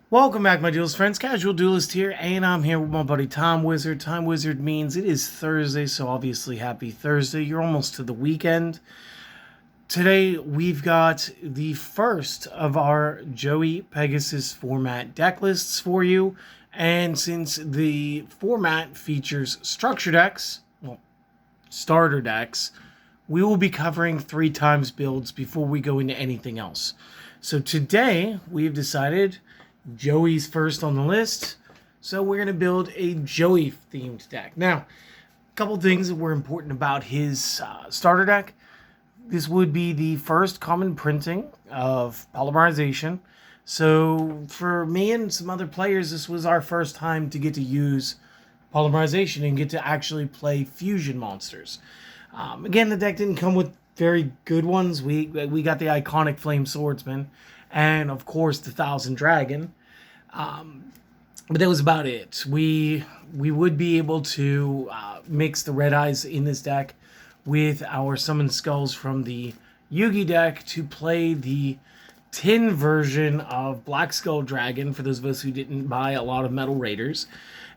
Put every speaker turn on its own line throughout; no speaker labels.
Welcome back, my duelist friends. Casual Duelist here, and I'm here with my buddy Tom Wizard. Time Wizard means it is Thursday, so obviously happy Thursday. You're almost to the weekend. Today, we've got the first of our Joey-Pegasus format deck lists for you. And since the format features structure decks, well, starter decks, we will be covering 3 times builds before we go into anything else. So today, we've decided Joey's first on the list, so we're going to build a Joey-themed deck. Now, a couple things that were important about his starter deck. This would be the first common printing of polymerization. So for me and some other players, this was our first time to get to use polymerization and get to actually play fusion monsters. Again, the deck didn't come with very good ones. We got the iconic Flame Swordsman, and of course the Thousand Dragon. But that was about it. We would be able to mix the red eyes in this deck with our Summon Skulls from the Yugi deck to play the tin version of Black Skull Dragon, for those of us who didn't buy a lot of Metal Raiders.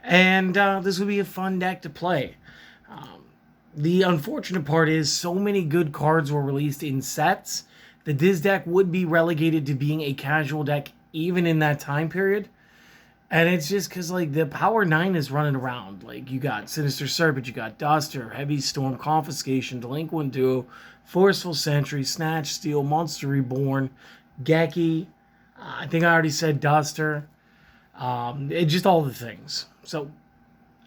And this would be a fun deck to play. The unfortunate part is so many good cards were released in sets that this deck would be relegated to being a casual deck even in that time period. And it's just because, like, the Power 9 is running around. Like, you got Sinister Serpent, you got Duster, Heavy Storm, Confiscation, Delinquent Duo, Forceful Sentry, Snatch, Steal, Monster Reborn, Geki. I think I already said Duster. It's just all the things. So,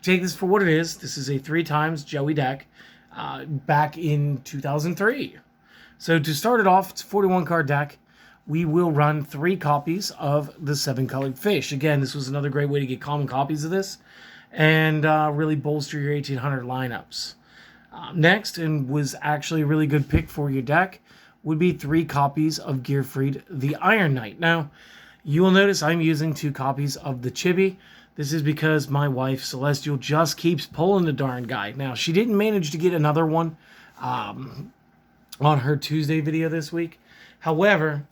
take this for what it is. This is a 3 times Joey deck back in 2003. So to start it off, it's a 41 card deck. We will run 3 copies of the 7-colored fish. Again, this was another great way to get common copies of this and really bolster your 1800 lineups. Next, and was actually a really good pick for your deck, would be 3 copies of Gearfried the Iron Knight. Now, you will notice I'm using 2 copies of the Chibi. This is because my wife, Celestial, just keeps pulling the darn guy. Now, she didn't manage to get another one on her Tuesday video this week. However,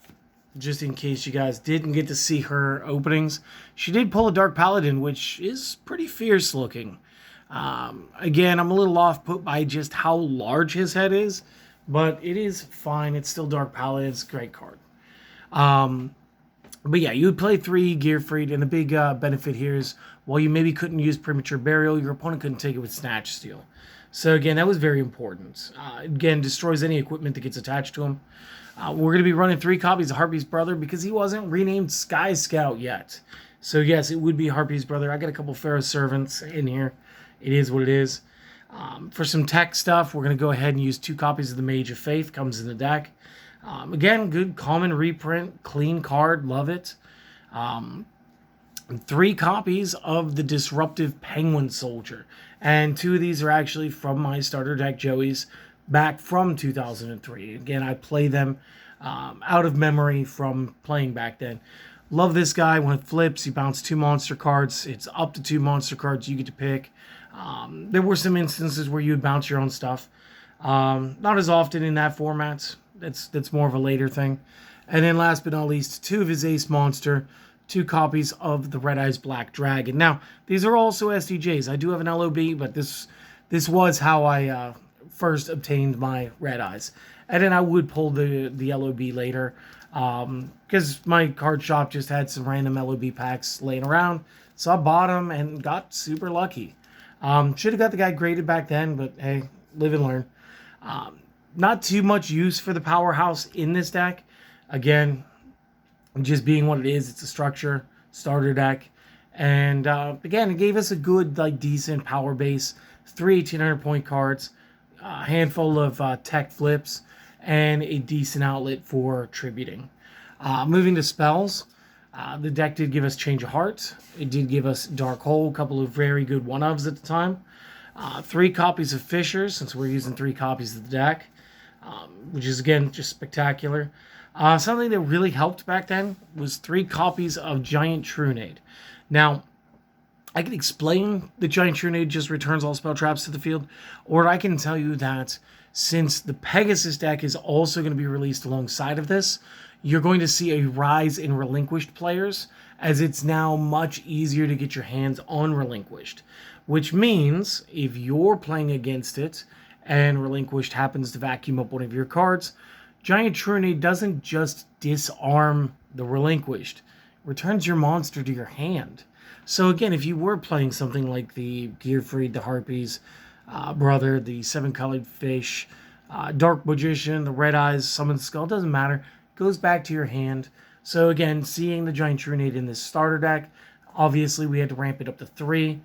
just in case you guys didn't get to see her openings, she did pull a Dark Paladin, which is pretty fierce looking. Again, I'm a little off put by just how large his head is, but it is fine. It's still Dark Paladin. It's a great card. But yeah, you would play 3 Gearfried, and the big benefit here is while you maybe couldn't use Premature Burial, your opponent couldn't take it with Snatch Steal. So again, that was very important. Again, destroys any equipment that gets attached to him. We're going to be running 3 copies of Harpy's Brother because he wasn't renamed Sky Scout yet. So yes, it would be Harpy's Brother. I got a couple Pharaoh Servants in here. It is what it is. For some tech stuff, we're going to go ahead and use 2 copies of the Mage of Faith. Comes in the deck. Again, good common reprint, clean card, love it. 3 copies of the Disruptive Penguin Soldier. And 2 of these are actually from my starter deck Joey's back from 2003. Again, I play them out of memory from playing back then. Love this guy. When it flips, you bounce 2 monster cards. It's up to 2 monster cards you get to pick. There were some instances where you would bounce your own stuff. Not as often in that format. That's more of a later thing. And then last but not least, 2 of his Ace Monster, 2 copies of the Red Eyes Black Dragon. Now, these are also SDJs. I do have an LOB, but this was how I first obtained my Red Eyes. And then I would pull the LOB later because my card shop just had some random LOB packs laying around. So I bought them and got super lucky. Should have got the guy graded back then, but hey, live and learn. Not too much use for the powerhouse in this deck. Again, just being what it is, it's a structure, starter deck. And again, it gave us a good, decent power base. 3 1800 point cards, a handful of tech flips, and a decent outlet for tributing. Moving to spells, the deck did give us Change of Heart. It did give us Dark Hole, a couple of very good one-ofs at the time. 3 copies of Fissures, since we're using 3 copies of the deck. Which is, again, just spectacular. Something that really helped back then was 3 copies of Giant Trunade. Now, I can explain that Giant Trunade just returns all spell traps to the field, or I can tell you that since the Pegasus deck is also going to be released alongside of this, you're going to see a rise in relinquished players, as it's now much easier to get your hands on relinquished, which means if you're playing against it and relinquished happens to vacuum up one of your cards, Giant Trunade doesn't just disarm the relinquished, it returns your monster to your hand. So again, if you were playing something like the Gearfried, the Harpies, Brother, the Seven Colored Fish, Dark Magician, the Red Eyes, Summoned Skull, doesn't matter, goes back to your hand. So again, seeing the Giant Trunade in this starter deck, obviously we had to ramp it up to 3,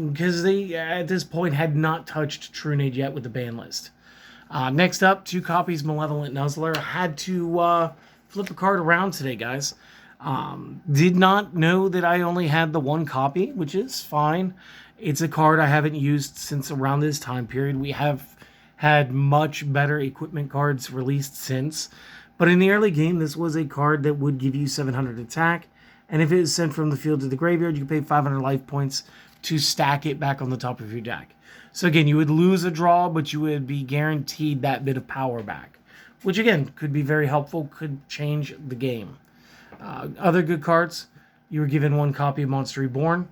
because they, at this point, had not touched Trunade yet with the ban list. Next up, 2 copies Malevolent Nuzzler. Had to flip a card around today, guys. Did not know that I only had the 1 copy, which is fine. It's a card I haven't used since around this time period. We have had much better equipment cards released since. But in the early game, this was a card that would give you 700 attack. And if it is sent from the field to the graveyard, you pay 500 life points to stack it back on the top of your deck. So again, you would lose a draw, but you would be guaranteed that bit of power back. Which again, could be very helpful, could change the game. Other good cards, you were given 1 copy of Monster Reborn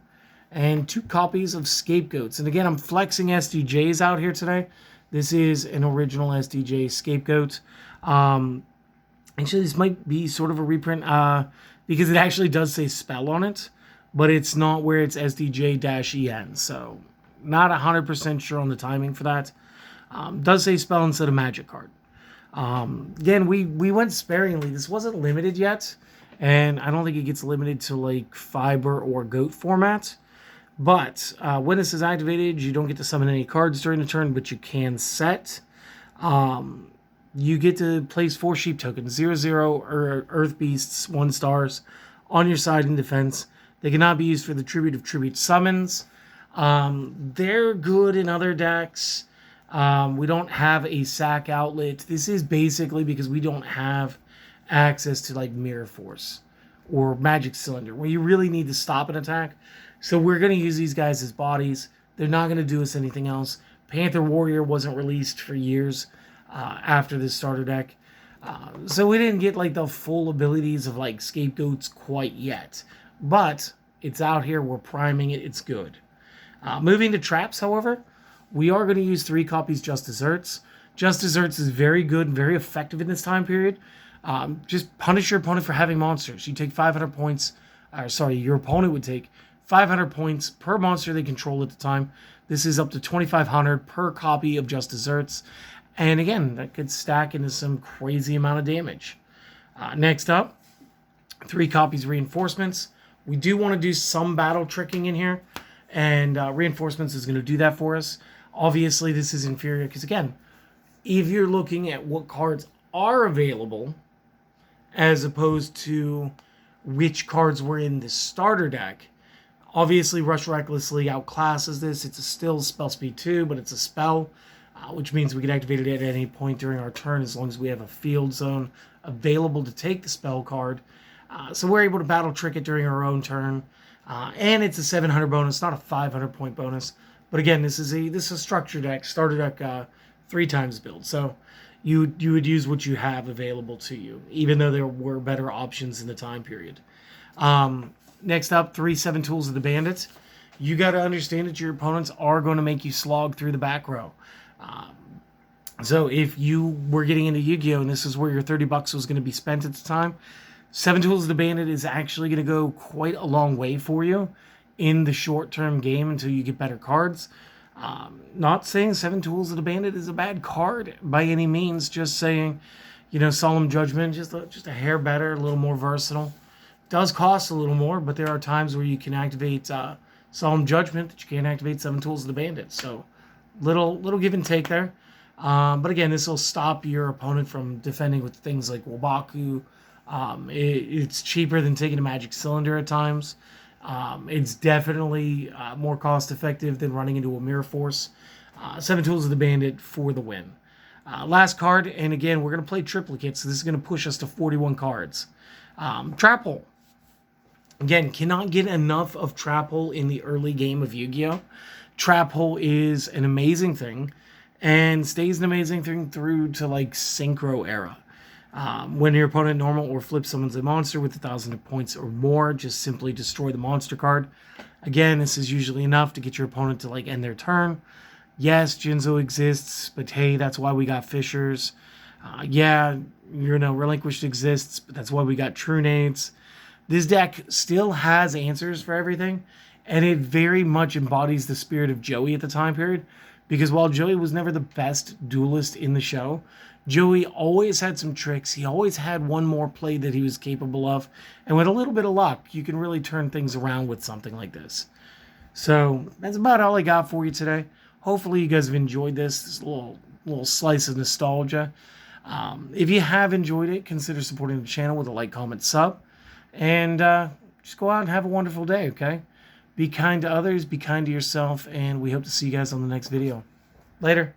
and 2 copies of Scapegoats. And again, I'm flexing SDJs out here today. This is an original SDJ Scapegoat. Actually, this might be sort of a reprint because it actually does say Spell on it, but it's not where it's SDJ-EN. So not 100% sure on the timing for that. Does say Spell instead of Magic card. Again, we went sparingly. This wasn't limited yet. And I don't think it gets limited to like Fiber or Goat format. But when this is activated, you don't get to summon any cards during the turn, but you can set. You get to place 4 sheep tokens, 0/0 or Earth Beasts, 1 stars, on your side in defense. They cannot be used for the Tribute of Tribute summons. They're good in other decks. We don't have a sack outlet. This is basically because we don't have access to like Mirror Force or Magic Cylinder, where you really need to stop an attack. So we're going to use these guys as bodies. They're not going to do us anything else. Panther Warrior wasn't released for years after this starter deck. So we didn't get like the full abilities of like Scapegoats quite yet. But it's out here. We're priming it. It's good. Moving to traps, however, we are going to use 3 copies Just Desserts. Just Desserts is very good and very effective in this time period. Just punish your opponent for having monsters. You take 500 points. Your opponent would take 500 points per monster they control at the time. This is up to 2,500 per copy of Just Desserts. And again, that could stack into some crazy amount of damage. Next up, 3 copies Reinforcements. We do want to do some battle tricking in here. And Reinforcements is going to do that for us. Obviously, this is inferior because, again, if you're looking at what cards are available as opposed to which cards were in the starter deck, obviously Rush Recklessly outclasses this. It's still spell speed 2, but it's a spell, which means we can activate it at any point during our turn as long as we have a field zone available to take the spell card. So we're able to battle trick it during our own turn. And it's a 700 bonus, not a 500 point bonus. But again, this is a structure deck, starter deck 3 times build. So you would use what you have available to you, even though there were better options in the time period. Next up, 3 7 Tools of the Bandit. You got to understand that your opponents are going to make you slog through the back row. So if you were getting into Yu-Gi-Oh! And this is where your $30 was going to be spent at the time, 7 Tools of the Bandit is actually going to go quite a long way for you in the short-term game until you get better cards. Not saying 7 Tools of the Bandit is a bad card by any means, just saying, Solemn Judgment, just a hair better, a little more versatile. Does cost a little more, but there are times where you can activate Solemn Judgment that you can't activate 7 Tools of the Bandit. So little give and take there. But again, this will stop your opponent from defending with things like Wabaku. It's cheaper than taking a Magic Cylinder at times. It's definitely more cost-effective than running into a Mirror Force. 7 Tools of the Bandit for the win. Last card, and again, we're going to play triplicate, so this is going to push us to 41 cards. Trap Hole. Again, cannot get enough of Trap Hole in the early game of Yu-Gi-Oh! Trap Hole is an amazing thing, and stays an amazing thing through to, like, Synchro era. When your opponent normal or flip summons a monster with 1,000 points or more, just simply destroy the monster card. Again, this is usually enough to get your opponent to like end their turn. Yes, Jinzo exists, but hey, that's why we got Fishers. Yeah, Relinquished exists, but that's why we got True Nades. This deck still has answers for everything, and it very much embodies the spirit of Joey at the time period, because while Joey was never the best duelist in the show, Joey always had some tricks. He always had one more play that he was capable of, and with a little bit of luck, you can really turn things around with something like this. So that's about all I got for you today. Hopefully you guys have enjoyed this little slice of nostalgia. If you have enjoyed it, consider supporting the channel with a like, comment, sub. And just go out and have a wonderful day, okay? Be kind to others, be kind to yourself, and we hope to see you guys on the next video. Later.